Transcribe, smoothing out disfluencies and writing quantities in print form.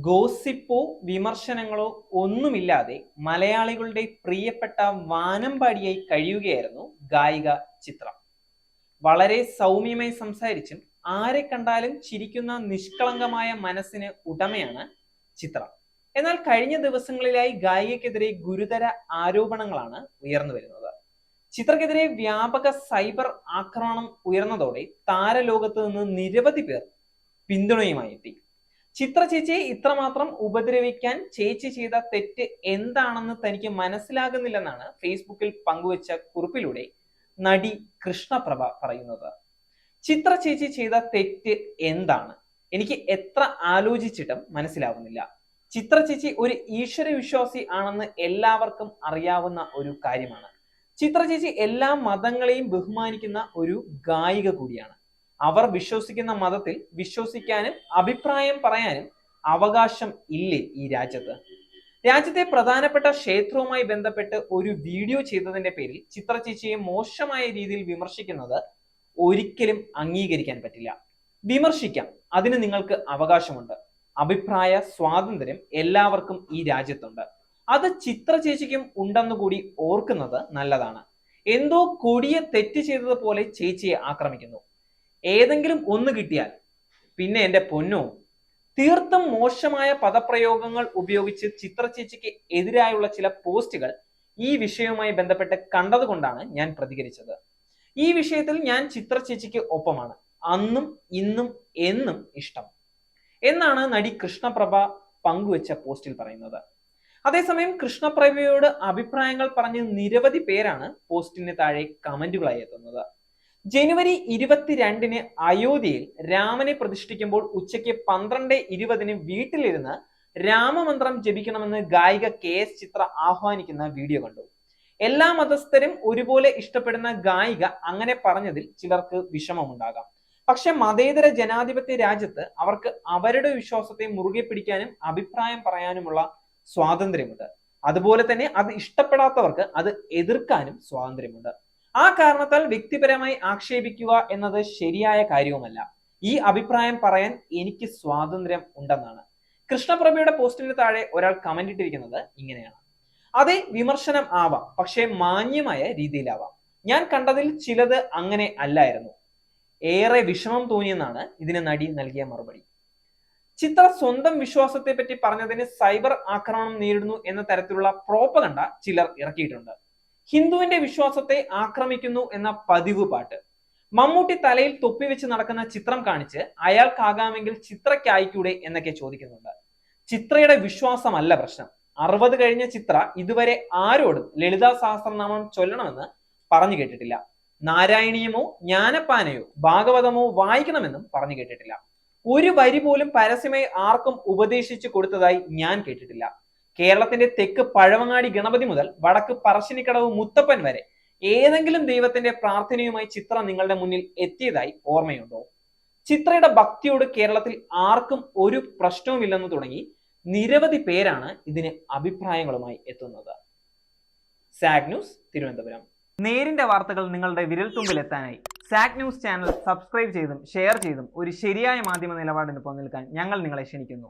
ഗോസിപ്പോ വിമർശനങ്ങളോ ഒന്നുമില്ലാതെ മലയാളികളുടെ പ്രിയപ്പെട്ട വാനമ്പാടിയായി കഴിയുകയായിരുന്നു ഗായിക ചിത്ര. വളരെ സൗമ്യമായി സംസാരിച്ചും ആരെ കണ്ടാലും ചിരിക്കുന്ന നിഷ്കളങ്കമായ മനസ്സിന് ഉടമയാണ് ചിത്ര. എന്നാൽ കഴിഞ്ഞ ദിവസങ്ങളിലായി ഗായികയ്ക്കെതിരെ ഗുരുതര ആരോപണങ്ങളാണ് ഉയർന്നു വരുന്നത്. ചിത്രക്കെതിരെ വ്യാപക സൈബർ ആക്രമണം ഉയർന്നതോടെ താരലോകത്ത് നിന്ന് നിരവധി പേർ പിന്തുണയുമായി എത്തി. ചിത്ര ചേച്ചിയെ ഇത്രമാത്രം ഉപദ്രവിക്കാൻ ചേച്ചി ചെയ്ത തെറ്റ് എന്താണെന്ന് തനിക്ക് മനസ്സിലാകുന്നില്ലെന്നാണ് ഫേസ്ബുക്കിൽ പങ്കുവച്ച കുറിപ്പിലൂടെ നടി കൃഷ്ണപ്രഭ പറയുന്നത്. ചിത്ര ചേച്ചി ചെയ്ത തെറ്റ് എന്താണ്? എനിക്ക് എത്ര ആലോചിച്ചിട്ടും മനസ്സിലാവുന്നില്ല. ചിത്ര ചേച്ചി ഒരു ഈശ്വര വിശ്വാസി ആണെന്ന് എല്ലാവർക്കും അറിയാവുന്ന ഒരു കാര്യമാണ്. ചിത്ര ചേച്ചി എല്ലാ മതങ്ങളെയും ബഹുമാനിക്കുന്ന ഒരു ഗായിക കൂടിയാണ്. അവർ വിശ്വസിക്കുന്ന മതത്തിൽ വിശ്വസിക്കാനും അഭിപ്രായം പറയാനും അവകാശം ഇല്ലേ ഈ രാജ്യത്ത്? രാജ്യത്തെ പ്രധാനപ്പെട്ട ക്ഷേത്രവുമായി ബന്ധപ്പെട്ട് ഒരു വീഡിയോ ചെയ്തതിന്റെ പേരിൽ ചിത്ര ചേച്ചിയെ മോശമായ രീതിയിൽ വിമർശിക്കുന്നത് ഒരിക്കലും അംഗീകരിക്കാൻ പറ്റില്ല. വിമർശിക്കാം, അതിന് നിങ്ങൾക്ക് അവകാശമുണ്ട്. അഭിപ്രായ സ്വാതന്ത്ര്യം എല്ലാവർക്കും ഈ രാജ്യത്തുണ്ട്. അത് ചിത്ര ചേച്ചിക്കും ഉണ്ടെന്നുകൂടി ഓർക്കുന്നത് നല്ലതാണ്. എന്തോ കൊടിയ തെറ്റ് ചെയ്തതുപോലെ ചേച്ചിയെ ആക്രമിക്കുന്നു. ഏതെങ്കിലും ഒന്ന് കിട്ടിയാൽ പിന്നെ എൻ്റെ പൊന്നോ. തീർത്തും മോശമായ പദപ്രയോഗങ്ങൾ ഉപയോഗിച്ച് ചിത്ര ചേച്ചിക്ക് എതിരായുള്ള ചില പോസ്റ്റുകൾ ഈ വിഷയവുമായി ബന്ധപ്പെട്ട് കണ്ടതുകൊണ്ടാണ് ഞാൻ പ്രതികരിച്ചത്. ഈ വിഷയത്തിൽ ഞാൻ ചിത്ര ചേച്ചിക്ക് ഒപ്പമാണ്. അന്നും ഇന്നും എന്നും ഇഷ്ടം എന്നാണ് നടി കൃഷ്ണപ്രഭ പങ്കുവച്ച പോസ്റ്റിൽ പറയുന്നത്. അതേസമയം കൃഷ്ണപ്രഭയോട് അഭിപ്രായങ്ങൾ പറഞ്ഞ് നിരവധി പേരാണ് പോസ്റ്റിന് താഴെ കമന്റുകളായി എത്തുന്നത്. ജനുവരി 22-ന് അയോധ്യയിൽ രാമനെ പ്രതിഷ്ഠിക്കുമ്പോൾ ഉച്ചയ്ക്ക് 12:20 വീട്ടിലിരുന്ന് രാമമന്ത്രം ജപിക്കണമെന്ന് ഗായിക KS ചിത്ര ആഹ്വാനിക്കുന്ന വീഡിയോ കണ്ടു. എല്ലാ മതസ്ഥരും ഒരുപോലെ ഇഷ്ടപ്പെടുന്ന ഗായിക അങ്ങനെ പറഞ്ഞതിൽ ചിലർക്ക് വിഷമമുണ്ടാകാം. പക്ഷെ മതേതര ജനാധിപത്യ രാജ്യത്ത് അവർക്ക് അവരുടെ വിശ്വാസത്തെ മുറുകെ പിടിക്കാനും അഭിപ്രായം പറയാനുമുള്ള സ്വാതന്ത്ര്യമുണ്ട്. അതുപോലെ തന്നെ അത് ഇഷ്ടപ്പെടാത്തവർക്ക് അത് എതിർക്കാനും സ്വാതന്ത്ര്യമുണ്ട്. ആ കാരണത്താൽ വ്യക്തിപരമായി ആക്ഷേപിക്കുക എന്നത് ശരിയായ കാര്യവുമല്ല. ഈ അഭിപ്രായം പറയാൻ എനിക്ക് സ്വാതന്ത്ര്യം ഉണ്ടെന്നാണ് കൃഷ്ണപ്രഭയുടെ പോസ്റ്റിന് താഴെ ഒരാൾ കമന്റ് ഇട്ടിരിക്കുന്നത്. ഇങ്ങനെയാണ്: അതെ, വിമർശനം ആവാം, പക്ഷേ മാന്യമായ രീതിയിലാവാം. ഞാൻ കണ്ടതിൽ ചിലത് അങ്ങനെ അല്ലായിരുന്നു. ഏറെ വിഷമം തോന്നിയെന്നാണ് ഇതിന് നടി നൽകിയ മറുപടി. ചിത്ര സ്വന്തം വിശ്വാസത്തെ പറ്റി പറഞ്ഞതിന് സൈബർ ആക്രമണം നേരിടുന്നു എന്ന തരത്തിലുള്ള പ്രോപ്പഗണ്ട ചിലർ ഇറക്കിയിട്ടുണ്ട്. ഹിന്ദുവിന്റെ വിശ്വാസത്തെ ആക്രമിക്കുന്നു എന്ന പതിവ് പാട്ട്. മമ്മൂട്ടി തലയിൽ തൊപ്പി വെച്ച് നടക്കുന്ന ചിത്രം കാണിച്ച് അയാൾക്കാകാമെങ്കിൽ ചിത്രയ്ക്കായിക്കൂടെ എന്നൊക്കെ ചോദിക്കുന്നുണ്ട്. ചിത്രയുടെ വിശ്വാസമല്ല പ്രശ്നം. 60 കഴിഞ്ഞ ചിത്ര ഇതുവരെ ആരോടും ലളിതാ സഹസ്രനാമം ചൊല്ലണമെന്ന് പറഞ്ഞു കേട്ടിട്ടില്ല. നാരായണീയമോ ജ്ഞാനപ്പാനയോ ഭാഗവതമോ വായിക്കണമെന്നും പറഞ്ഞു കേട്ടിട്ടില്ല. ഒരു വരി പോലും പരസ്യമായി ആർക്കും ഉപദേശിച്ചു കൊടുത്തതായി ഞാൻ കേട്ടിട്ടില്ല. കേരളത്തിന്റെ തെക്ക് പഴവങ്ങാടി ഗണപതി മുതൽ വടക്ക് പറശ്ശിനിക്കടവ് മുത്തപ്പൻ വരെ ഏതെങ്കിലും ദൈവത്തിന്റെ പ്രാർത്ഥനയുമായി ചിത്ര നിങ്ങളുടെ മുന്നിൽ എത്തിയതായി ഓർമ്മയുണ്ടോ? ചിത്രയുടെ ഭക്തിയോട് കേരളത്തിൽ ആർക്കും ഒരു പ്രശ്നവുമില്ലെന്ന് തുടങ്ങി നിരവധി പേരാണ് ഇതിന് അഭിപ്രായങ്ങളുമായി എത്തുന്നത്. Zag news, Thiruvananthapuram. നേരിന്റെ വാർത്തകൾ നിങ്ങളുടെ വിരൽത്തുമ്പിൽ എത്താനായി സാഗ് ന്യൂസ് ചാനൽ സബ്സ്ക്രൈബ് ചെയ്തും ഷെയർ ചെയ്തും ഒരു ശരിയായ മാധ്യമ നിലപാടിനൊപ്പം നിൽക്കാൻ ഞങ്ങൾ നിങ്ങളെ ക്ഷണിക്കുന്നു.